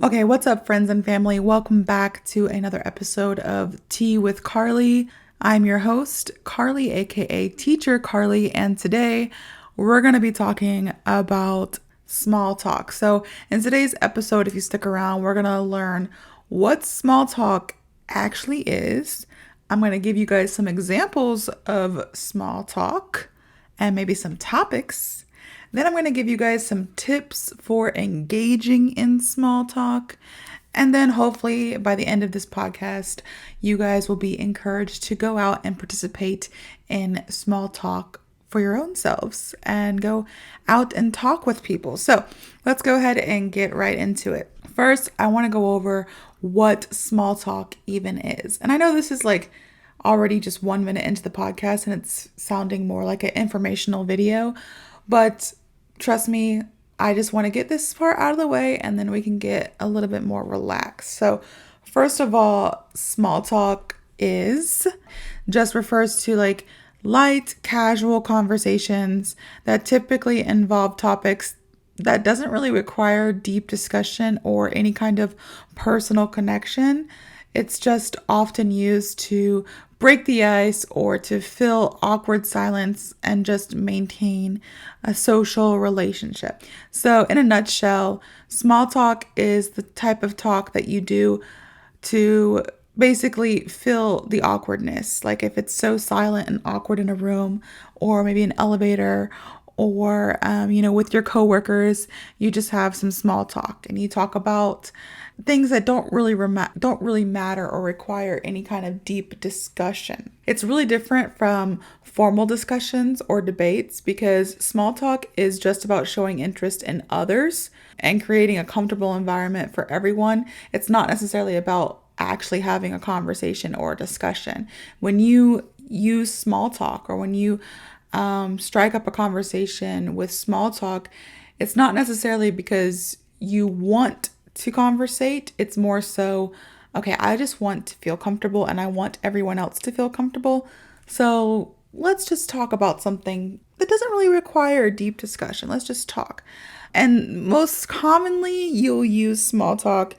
Okay, what's up, friends and family? Welcome back to another episode of Tea with Carley. I'm your host, Carley, aka Teacher Carley, and today we're going to be talking about small talk. So, in today's episode, if you stick around, we're going to learn what small talk actually is. I'm going to give you guys some examples of small talk and maybe some topics. Then I'm going to give you guys some tips for engaging in small talk. And then hopefully by the end of this podcast, you guys will be encouraged to go out and participate in small talk for your own selves and go out and talk with people. So let's go ahead and get right into it. First, I want to go over what small talk even is. And I know this is like already just 1 minute into the podcast and it's sounding more like an informational video, but trust me, I just want to get this part out of the way and then we can get a little bit more relaxed. So first of all, small talk just refers to like light, casual conversations that typically involve topics that doesn't really require deep discussion or any kind of personal connection. It's just often used to break the ice or to fill awkward silence and just maintain a social relationship. So in a nutshell, small talk is the type of talk that you do to basically fill the awkwardness. Like if it's so silent and awkward in a room or maybe an elevator or, with your coworkers, you just have some small talk and you talk about things that don't really matter or require any kind of deep discussion. It's really different from formal discussions or debates because small talk is just about showing interest in others and creating a comfortable environment for everyone. It's not necessarily about actually having a conversation or a discussion. When you use small talk or when you strike up a conversation with small talk, it's not necessarily because you want to conversate. It's more so, okay, I just want to feel comfortable and I want everyone else to feel comfortable. So let's just talk about something that doesn't really require a deep discussion. Let's just talk. And most commonly, you'll use small talk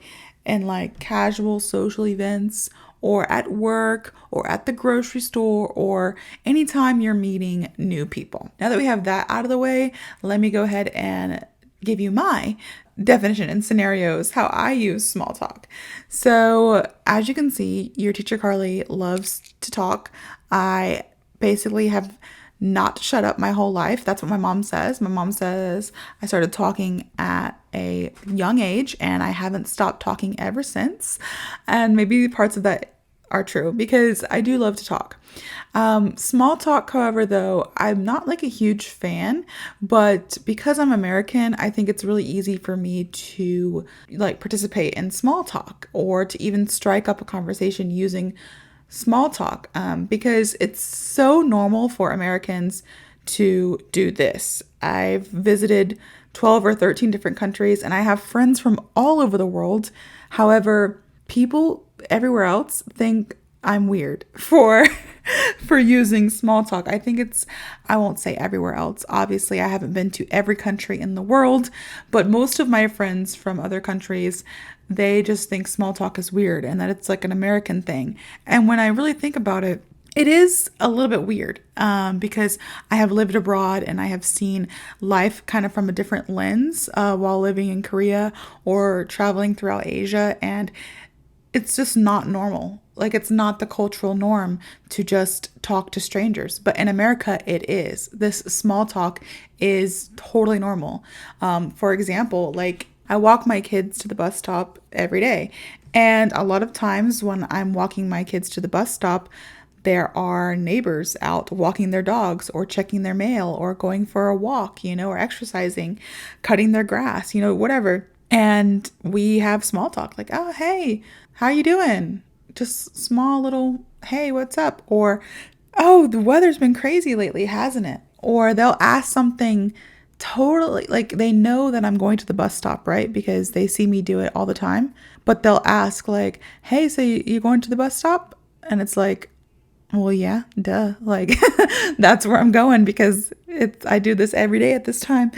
in like casual social events or at work or at the grocery store or anytime you're meeting new people. Now that we have that out of the way, let me go ahead and give you my definition and scenarios how I use small talk. So as you can see, your teacher Carley loves to talk. I basically have not shut up my whole life. That's what my mom says. My mom says I started talking at a young age and I haven't stopped talking ever since. And maybe parts of that are true because I do love to talk. Small talk, however, though, I'm not like a huge fan, but because I'm American, I think it's really easy for me to like participate in small talk or to even strike up a conversation using small talk because it's so normal for Americans to do this. I've visited 12 or 13 different countries and I have friends from all over the world. However, people everywhere else think I'm weird for using small talk. I think I won't say everywhere else. Obviously, I haven't been to every country in the world, but most of my friends from other countries, they just think small talk is weird and that it's like an American thing. And when I really think about it, it is a little bit weird because I have lived abroad and I have seen life kind of from a different lens while living in Korea or traveling throughout Asia, and it's just not normal. Like it's not the cultural norm to just talk to strangers. But in America, it is. This small talk is totally normal. For example, like I walk my kids to the bus stop every day. And a lot of times when I'm walking my kids to the bus stop, there are neighbors out walking their dogs or checking their mail or going for a walk, or exercising, cutting their grass, whatever. And we have small talk like, oh, hey, how you doing? Just small little, hey, what's up? Or, oh, the weather's been crazy lately, hasn't it? Or they'll ask something totally, like they know that I'm going to the bus stop, right? Because they see me do it all the time. But they'll ask like, hey, so you going to the bus stop? And it's like, well, yeah, duh. Like that's where I'm going because I do this every day at this time.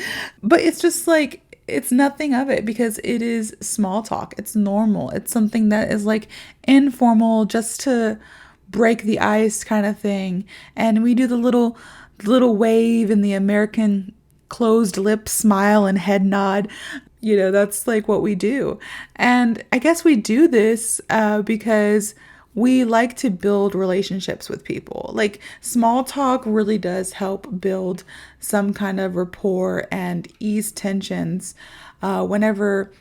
But it's just like, it's nothing of it because it is small talk. It's normal. It's something that is like informal, just to break the ice kind of thing. And we do the little wave and the American closed lip smile and head nod. That's like what we do. And I guess we do this because we like to build relationships with people. Like, small talk really does help build some kind of rapport and ease tensions whenever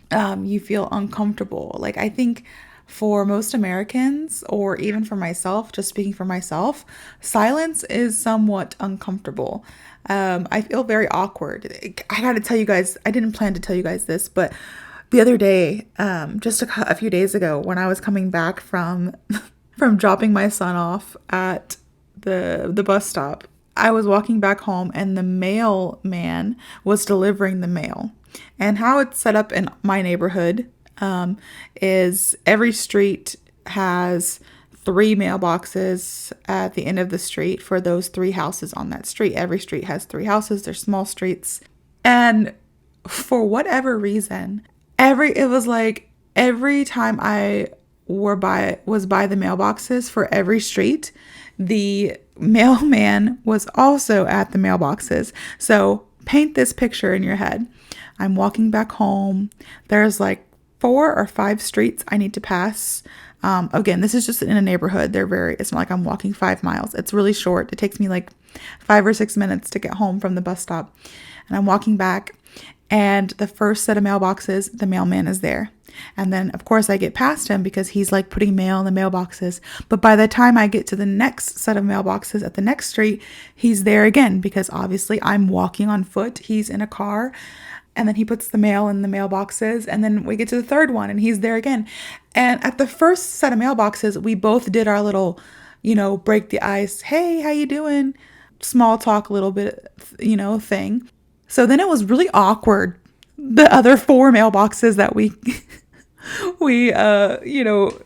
you feel uncomfortable. Like, I think for most Americans, or even for myself, just speaking for myself, silence is somewhat uncomfortable. I feel very awkward. I gotta tell you guys, I didn't plan to tell you guys this, but the other day, just a few days ago, when I was coming back from from dropping my son off at the bus stop, I was walking back home and the mailman was delivering the mail. And how it's set up in my neighborhood is every street has 3 mailboxes at the end of the street for those 3 houses on that street. Every street has 3 houses. They're small streets. And for whatever reason, it was like every time I was by the mailboxes for every street, the mailman was also at the mailboxes. So paint this picture in your head. I'm walking back home. There's like 4 or 5 streets I need to pass. Again, this is just in a neighborhood. It's not like I'm walking 5 miles. It's really short. It takes me like 5 or 6 minutes to get home from the bus stop. And I'm walking back, and the first set of mailboxes, the mailman is there. And then, of course, I get past him because he's like putting mail in the mailboxes. But by the time I get to the next set of mailboxes at the next street, he's there again because obviously I'm walking on foot. He's in a car. And then he puts the mail in the mailboxes. And then we get to the third one and he's there again. And at the first set of mailboxes, we both did our little, break the ice. Hey, how you doing? Small talk, a little bit, thing. So then it was really awkward. The other 4 mailboxes that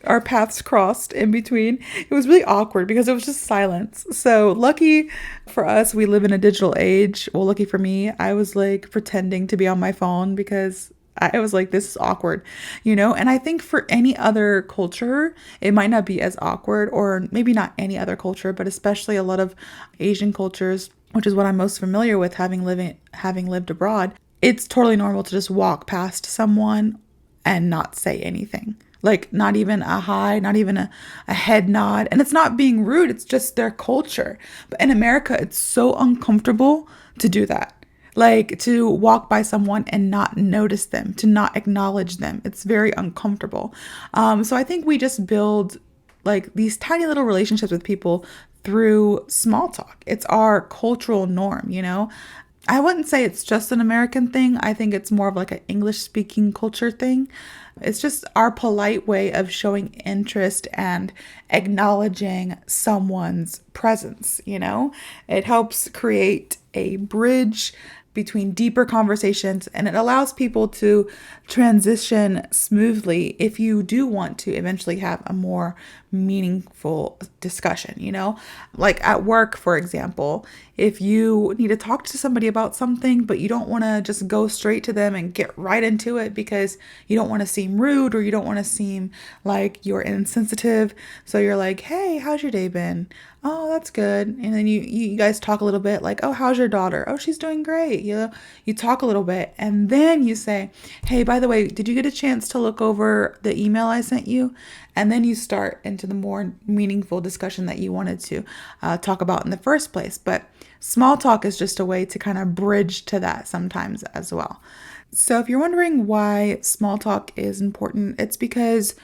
our paths crossed in between. It was really awkward because it was just silence. So lucky for us, we live in a digital age. Well, lucky for me, I was like pretending to be on my phone because I was like, this is awkward, And I think for any other culture, it might not be as awkward, or maybe not any other culture, but especially a lot of Asian cultures, which is what I'm most familiar with having lived abroad. It's totally normal to just walk past someone and not say anything. Like, not even a hi, not even a head nod. And it's not being rude, it's just their culture. But in America, it's so uncomfortable to do that. Like, to walk by someone and not notice them, to not acknowledge them. It's very uncomfortable. So I think we just build like these tiny little relationships with people through small talk. It's our cultural norm, I wouldn't say it's just an American thing. I think it's more of like an English speaking culture thing. It's just our polite way of showing interest and acknowledging someone's presence, It helps create a bridge between deeper conversations, and it allows people to transition smoothly if you do want to eventually have a more meaningful discussion, Like at work, for example, if you need to talk to somebody about something, but you don't want to just go straight to them and get right into it because you don't want to seem rude or you don't want to seem like you're insensitive. So you're like, hey, how's your day been? Oh, that's good. And then you guys talk a little bit like, oh, how's your daughter? Oh, she's doing great. You talk a little bit and then you say, hey, by the way, did you get a chance to look over the email I sent you? And then you start into the more meaningful discussion that you wanted to talk about in the first place. But small talk is just a way to kind of bridge to that sometimes as well. So if you're wondering why small talk is important, it's because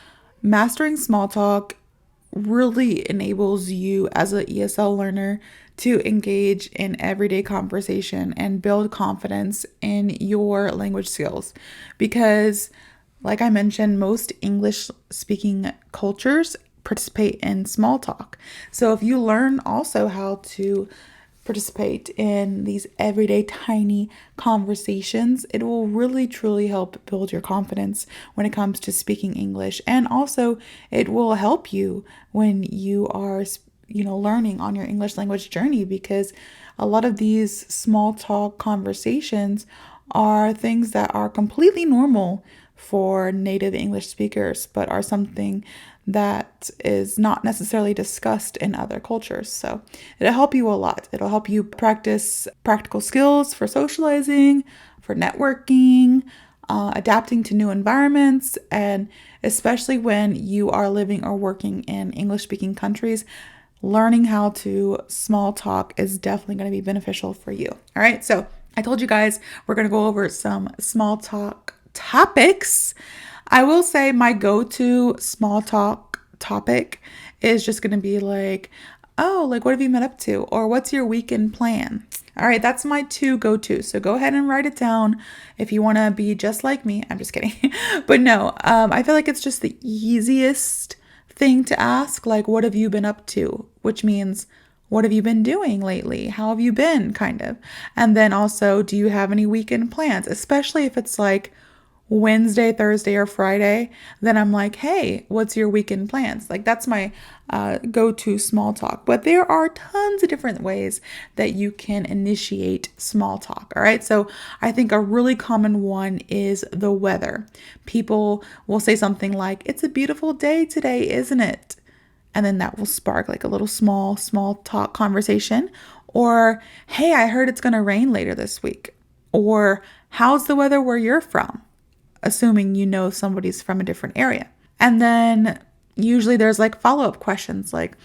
mastering small talk really enables you as an ESL learner to engage in everyday conversation and build confidence in your language skills. Because, like I mentioned, most English speaking cultures participate in small talk. So if you learn also how to participate in these everyday tiny conversations, it will really truly help build your confidence when it comes to speaking English. And also it will help you when you are, learning on your English language journey, because a lot of these small talk conversations are things that are completely normal for native English speakers, but are something that is not necessarily discussed in other cultures. So it'll help you a lot. It'll help you practice practical skills for socializing, for networking, adapting to new environments, and especially when you are living or working in English-speaking countries, learning how to small talk is definitely going to be beneficial for you. All right, so I told you guys we're going to go over some small talk topics. I will say my go-to small talk topic is just going to be like, oh, like what have you been up to? Or what's your weekend plan? All right, that's my two go-to. So go ahead and write it down if you want to be just like me. I'm just kidding. But no, I feel like it's just the easiest thing to ask. Like, what have you been up to? Which means, what have you been doing lately? How have you been, kind of? And then also, do you have any weekend plans? Especially if it's like Wednesday, Thursday, or Friday, then I'm like, hey, what's your weekend plans? Like that's my go-to small talk. But there are tons of different ways that you can initiate small talk. All right. So I think a really common one is the weather. People will say something like, it's a beautiful day today, isn't it? And then that will spark like a little small talk conversation. Or, hey, I heard it's going to rain later this week. Or, how's the weather where you're from? Assuming you know somebody's from a different area. And then usually there's like follow-up questions like,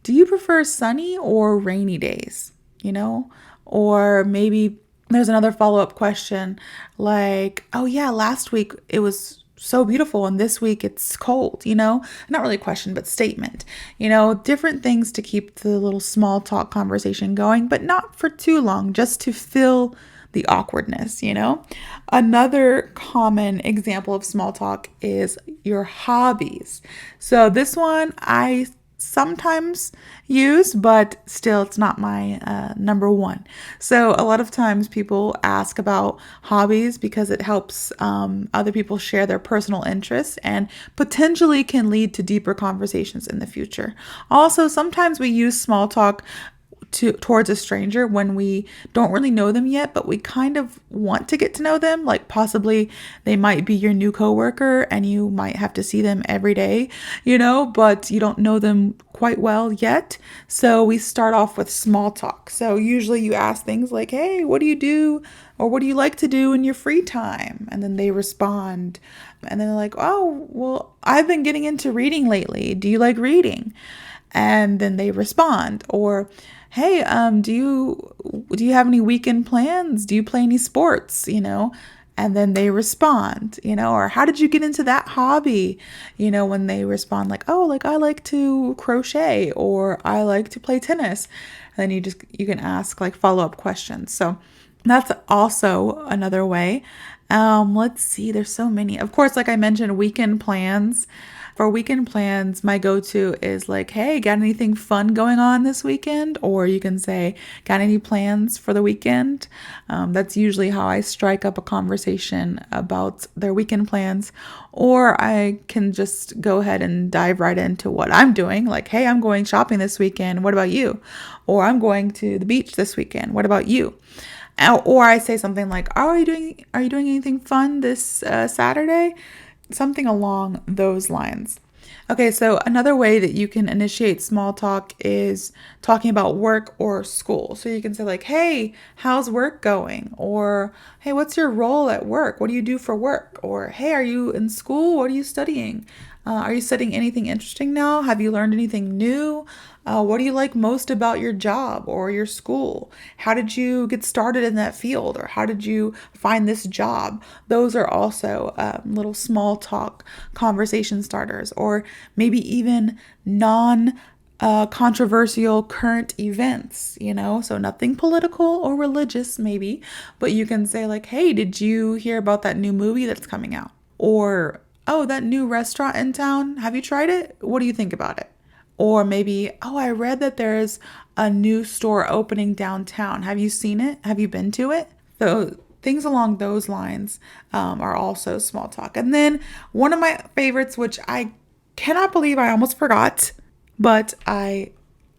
do you prefer sunny or rainy days? You know, or maybe there's another follow-up question like, oh yeah, last week it was so beautiful and this week it's cold, you know, not really a question, but statement, you know, different things to keep the little small talk conversation going, but not for too long, just to fill the awkwardness, you know. Another common example of small talk is your hobbies. So this one I sometimes use, but still it's not my number one. So a lot of times people ask about hobbies because it helps other people share their personal interests and potentially can lead to deeper conversations in the future. Also, sometimes we use small talk towards a stranger when we don't really know them yet, but we kind of want to get to know them. Like possibly they might be your new coworker and you might have to see them every day, you know, but you don't know them quite well yet. So we start off with small talk. So usually you ask things like, hey, what do you do? Or what do you like to do in your free time? And then they respond. And then they're like, oh, well, I've been getting into reading lately. Do you like reading? And then they respond. Or, hey, do you have any weekend plans? Do you play any sports? You know, and then they respond, you know, or how did you get into that hobby? You know, when they respond like, oh, like I like to crochet or I like to play tennis. And then you can ask like follow-up questions. So that's also another way. Let's see, there's so many. Of course, like I mentioned, weekend plans. For weekend plans, my go-to is like, hey, got anything fun going on this weekend? Or you can say, got any plans for the weekend? That's usually how I strike up a conversation about their weekend plans. Or I can just go ahead and dive right into what I'm doing. Like, hey, I'm going shopping this weekend. What about you? Or I'm going to the beach this weekend. What about you? Or I say something like, are you doing anything fun this Saturday? Something along those lines. Okay, so another way that you can initiate small talk is talking about work or school. So you can say like, hey, how's work going? Or, hey, what's your role at work? What do you do for work? Or, hey, are you in school? What are you studying? Are you studying anything interesting now? Have you learned anything new? What do you like most about your job or your school? How did you get started in that field? Or how did you find this job? Those are also little small talk conversation starters, or maybe even controversial current events, you know, so nothing political or religious maybe, but you can say like, hey, did you hear about that new movie that's coming out? Or, oh, that new restaurant in town, have you tried it? What do you think about it? Or maybe, oh, I read that there's a new store opening downtown. Have you seen it? Have you been to it? So things along those lines are also small talk. And then one of my favorites, which I cannot believe I almost forgot, but I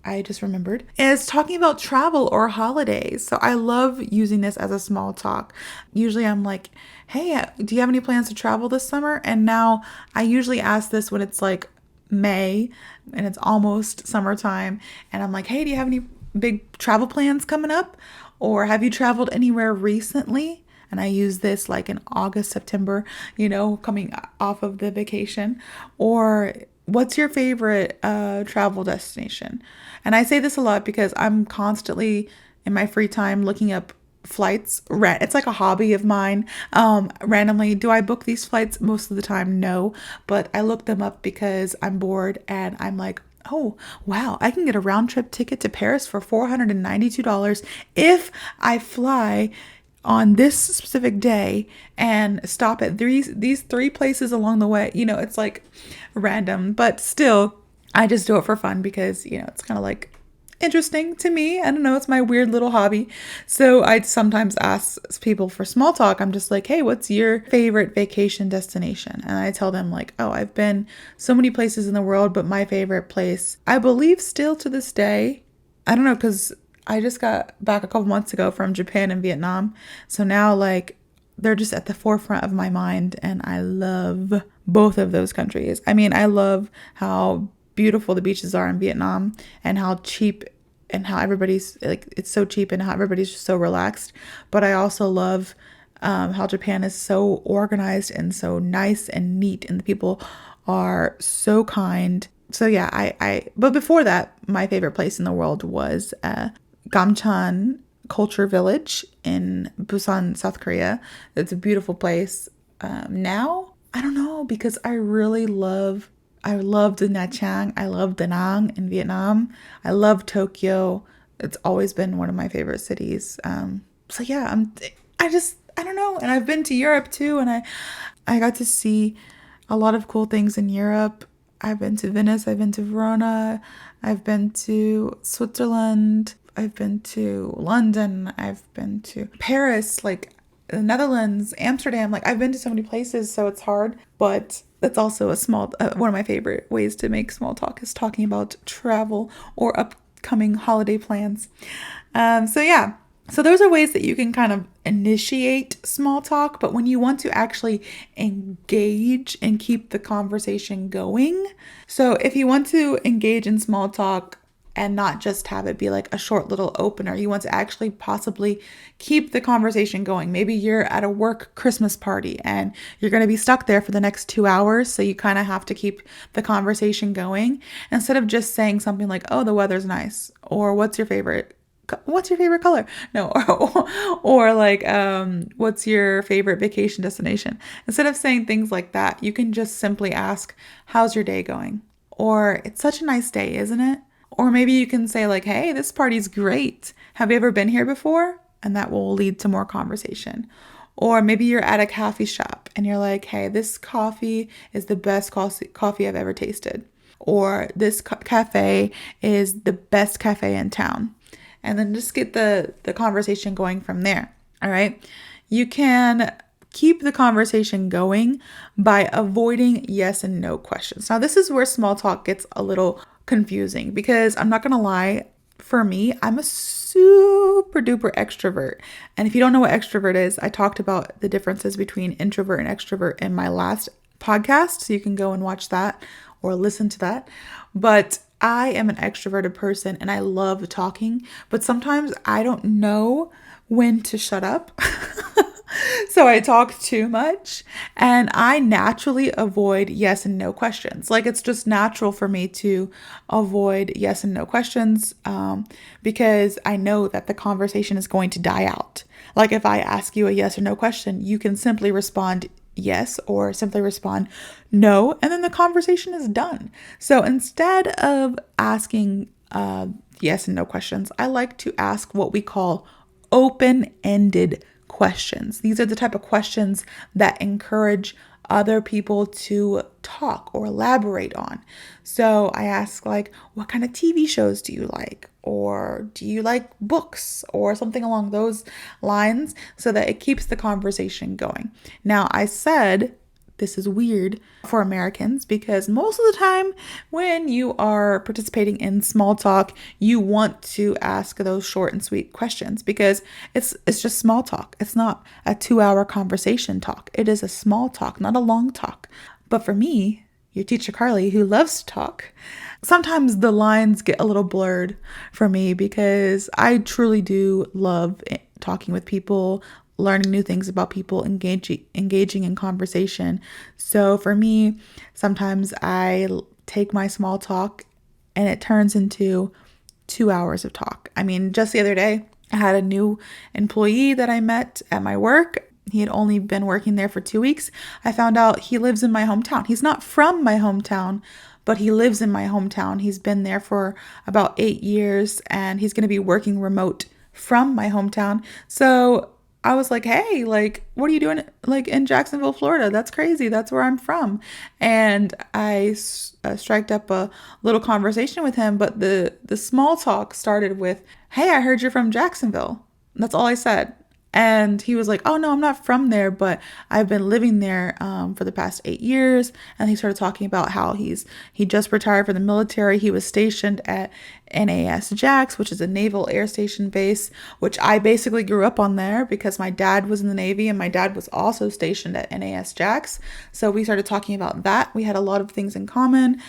I just remembered, is talking about travel or holidays. So I love using this as a small talk. Usually I'm like, hey, do you have any plans to travel this summer? And now I usually ask this when it's like May and it's almost summertime. And I'm like, hey, do you have any big travel plans coming up? Or have you traveled anywhere recently? And I use this like in August, September, coming off of the vacation. Or what's your favorite travel destination? And I say this a lot because I'm constantly in my free time looking up flights. It's like a hobby of mine. Randomly, do I book these flights? Most of the time, no. But I look them up because I'm bored and I'm like, oh, wow, I can get a round trip ticket to Paris for $492 if I fly on this specific day and stop at these three places along the way. It's like random, but still, I just do it for fun because, it's kind of like interesting to me. I don't know, it's my weird little hobby. So I sometimes ask people for small talk. I'm just like, hey, what's your favorite vacation destination? And I tell them like, oh, I've been so many places in the world, but my favorite place, I believe still to this day, I don't know, because I just got back a couple months ago from Japan and Vietnam. So now like they're just at the forefront of my mind and I love both of those countries. I mean, I love how beautiful the beaches are in Vietnam and how cheap and how everybody's like, it's so cheap and how everybody's just so relaxed. But I also love how Japan is so organized and so nice and neat and the people are so kind. So yeah, but before that, my favorite place in the world was Gamcheon Culture Village in Busan, South Korea. It's a beautiful place. Now, I don't know, because I love the Nha Trang. I love Da Nang in Vietnam. I love Tokyo. It's always been one of my favorite cities. So yeah, I don't know. And I've been to Europe too. And I got to see a lot of cool things in Europe. I've been to Venice. I've been to Verona. I've been to Switzerland. I've been to London. I've been to Paris, like the Netherlands, Amsterdam. Like I've been to so many places, so it's hard. But that's also a small, one of my favorite ways to make small talk is talking about travel or upcoming holiday plans. So yeah. So those are ways that you can kind of initiate small talk, but when you want to actually engage and keep the conversation going. So if you want to engage in small talk and not just have it be like a short little opener, you want to actually possibly keep the conversation going. Maybe you're at a work Christmas party and you're going to be stuck there for the next 2 hours. So you kind of have to keep the conversation going instead of just saying something like, oh, the weather's nice, or what's your favorite color? No. Or like, what's your favorite vacation destination? Instead of saying things like that, you can just simply ask, how's your day going? Or it's such a nice day, isn't it? Or maybe you can say like, hey, this party's great. Have you ever been here before? And that will lead to more conversation. Or maybe you're at a coffee shop and you're like, hey, this coffee is the best coffee I've ever tasted. Or this cafe is the best cafe in town. And then just get the conversation going from there. All right. You can keep the conversation going by avoiding yes and no questions. Now, this is where small talk gets a little confusing because I'm not going to lie. For me, I'm a super duper extrovert. And if you don't know what extrovert is, I talked about the differences between introvert and extrovert in my last podcast. So you can go and watch that or listen to that. But I am an extroverted person and I love talking, but sometimes I don't know when to shut up. So I talk too much and I naturally avoid yes and no questions. Like it's just natural for me to avoid yes and no questions because I know that the conversation is going to die out. Like if I ask you a yes or no question, you can simply respond yes or simply respond no, and then the conversation is done. So instead of asking yes and no questions, I like to ask what we call open-ended questions. These are the type of questions that encourage other people to talk or elaborate on. So I ask like, what kind of TV shows do you like? Or do you like books or something along those lines so that it keeps the conversation going? Now, I said this is weird for Americans because most of the time when you are participating in small talk, you want to ask those short and sweet questions because it's just small talk. It's not a 2-hour conversation talk. It is a small talk, not a long talk. But for me, your teacher Carly, who loves to talk, sometimes the lines get a little blurred for me because I truly do love talking with people, learning new things about people, engaging in conversation. So for me, sometimes I take my small talk and it turns into 2 hours of talk. I mean, just the other day, I had a new employee that I met at my work. He had only been working there for 2 weeks. I found out he lives in my hometown. He's not from my hometown, but he lives in my hometown. He's been there for about 8 years and he's going to be working remote from my hometown. So I was like, hey, like, what are you doing like in Jacksonville, Florida? That's crazy. That's where I'm from. And I striked up a little conversation with him. But the small talk started with, hey, I heard you're from Jacksonville. That's all I said. And he was like, oh, no, I'm not from there, but I've been living there for the past 8 years. And he started talking about how he just retired from the military. He was stationed at NAS Jax, which is a naval air station base, which I basically grew up on there because my dad was in the Navy and my dad was also stationed at NAS Jax. So we started talking about that. We had a lot of things in common.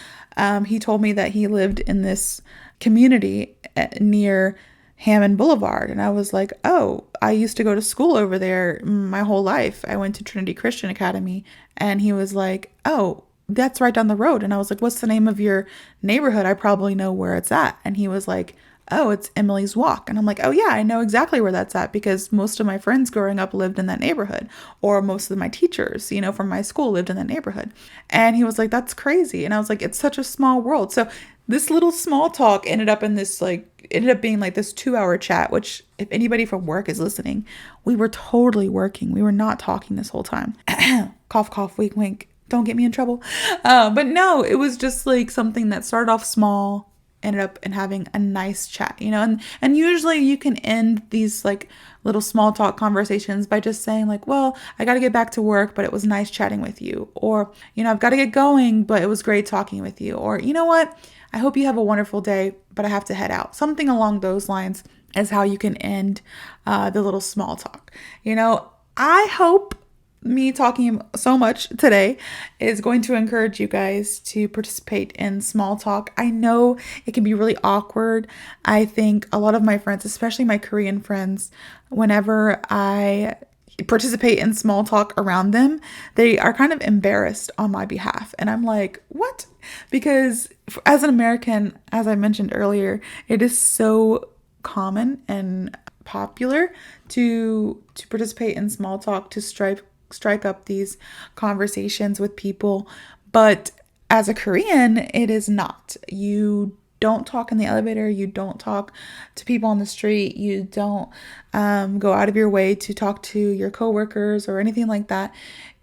He told me that he lived in this community near Hammond Boulevard. And I was like, oh, I used to go to school over there my whole life. I went to Trinity Christian Academy. And he was like, oh, that's right down the road. And I was like, what's the name of your neighborhood? I probably know where it's at. And he was like, oh, it's Emily's Walk. And I'm like, oh yeah, I know exactly where that's at because most of my friends growing up lived in that neighborhood, or most of my teachers, from my school lived in that neighborhood. And he was like, that's crazy. And I was like, it's such a small world. So this little small talk ended up being like this 2-hour chat, which if anybody from work is listening, we were totally working. We were not talking this whole time. Cough, cough, wink, wink. Don't get me in trouble. But no, it was just like something that started off small, ended up in having a nice chat, and usually you can end these like little small talk conversations by just saying like, well, I got to get back to work, but it was nice chatting with you. Or, I've got to get going, but it was great talking with you. Or, you know what? I hope you have a wonderful day, but I have to head out. Something along those lines is how you can end the little small talk. I hope me talking so much today is going to encourage you guys to participate in small talk. I know it can be really awkward. I think a lot of my friends, especially my Korean friends, whenever I participate in small talk around them, they are kind of embarrassed on my behalf. And I'm like, what? Because as an American, as I mentioned earlier, it is so common and popular to participate in small talk, to strike up these conversations with people. But as a Korean, it is not. You don't talk in the elevator. You don't talk to people on the street. You don't go out of your way to talk to your coworkers or anything like that.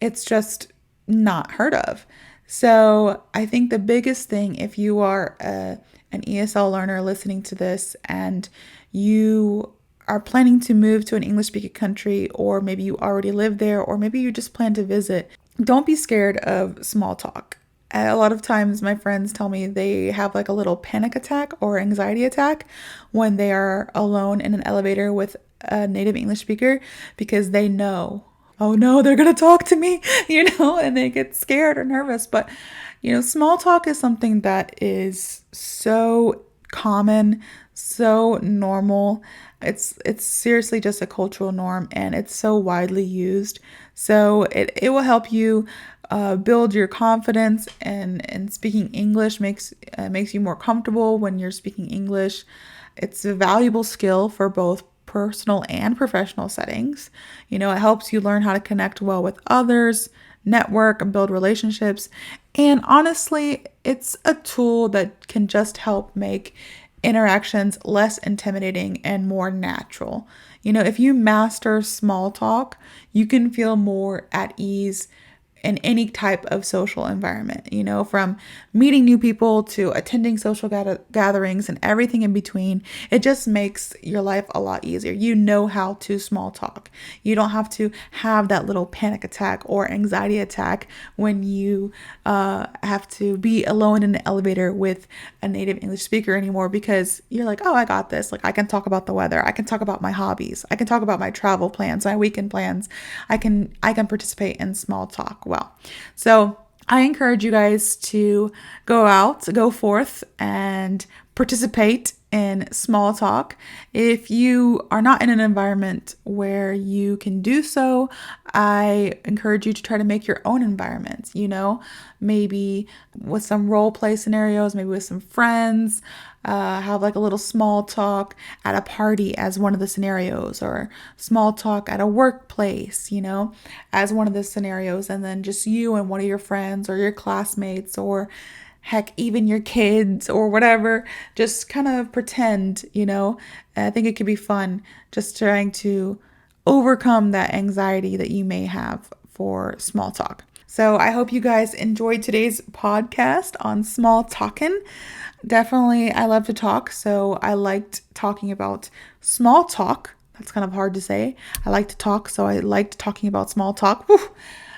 It's just not heard of. So I think the biggest thing, if you are an ESL learner listening to this and you are planning to move to an English-speaking country, or maybe you already live there, or maybe you just plan to visit, don't be scared of small talk. A lot of times my friends tell me they have like a little panic attack or anxiety attack when they are alone in an elevator with a native English speaker because they know, oh no, they're going to talk to me, and they get scared or nervous. But, small talk is something that is so common, so normal. It's seriously just a cultural norm, and it's so widely used. So it will help you build your confidence, and speaking English makes you more comfortable when you're speaking English. It's a valuable skill for both personal and professional settings. It helps you learn how to connect well with others, network, and build relationships. And honestly, it's a tool that can just help make interactions less intimidating and more natural. If you master small talk, you can feel more at ease in any type of social environment, from meeting new people to attending social gatherings and everything in between. It just makes your life a lot easier. You know how to small talk. You don't have to have that little panic attack or anxiety attack when you have to be alone in an elevator with a native English speaker anymore, because you're like, oh, I got this. Like, I can talk about the weather. I can talk about my hobbies. I can talk about my travel plans, my weekend plans. I can participate in small talk well. So I encourage you guys to go forth and participate in small talk. If you are not in an environment where you can do so, I encourage you to try to make your own environments, maybe with some role play scenarios, maybe with some friends, have like a little small talk at a party as one of the scenarios, or small talk at a workplace, as one of the scenarios, and then just you and one of your friends or your classmates, or heck, even your kids or whatever, just kind of pretend, I think it could be fun just trying to overcome that anxiety that you may have for small talk. So I hope you guys enjoyed today's podcast on small talking. Definitely, I love to talk, so I liked talking about small talk. That's kind of hard to say. I like to talk, so I liked talking about small talk. Whew.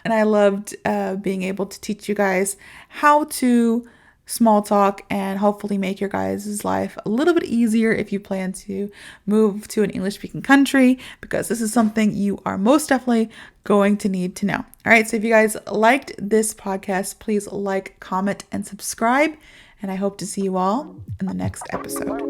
And I loved being able to teach you guys how to small talk and hopefully make your guys' life a little bit easier if you plan to move to an English-speaking country, because this is something you are most definitely going to need to know. All right, so if you guys liked this podcast, please like, comment, and subscribe. And I hope to see you all in the next episode.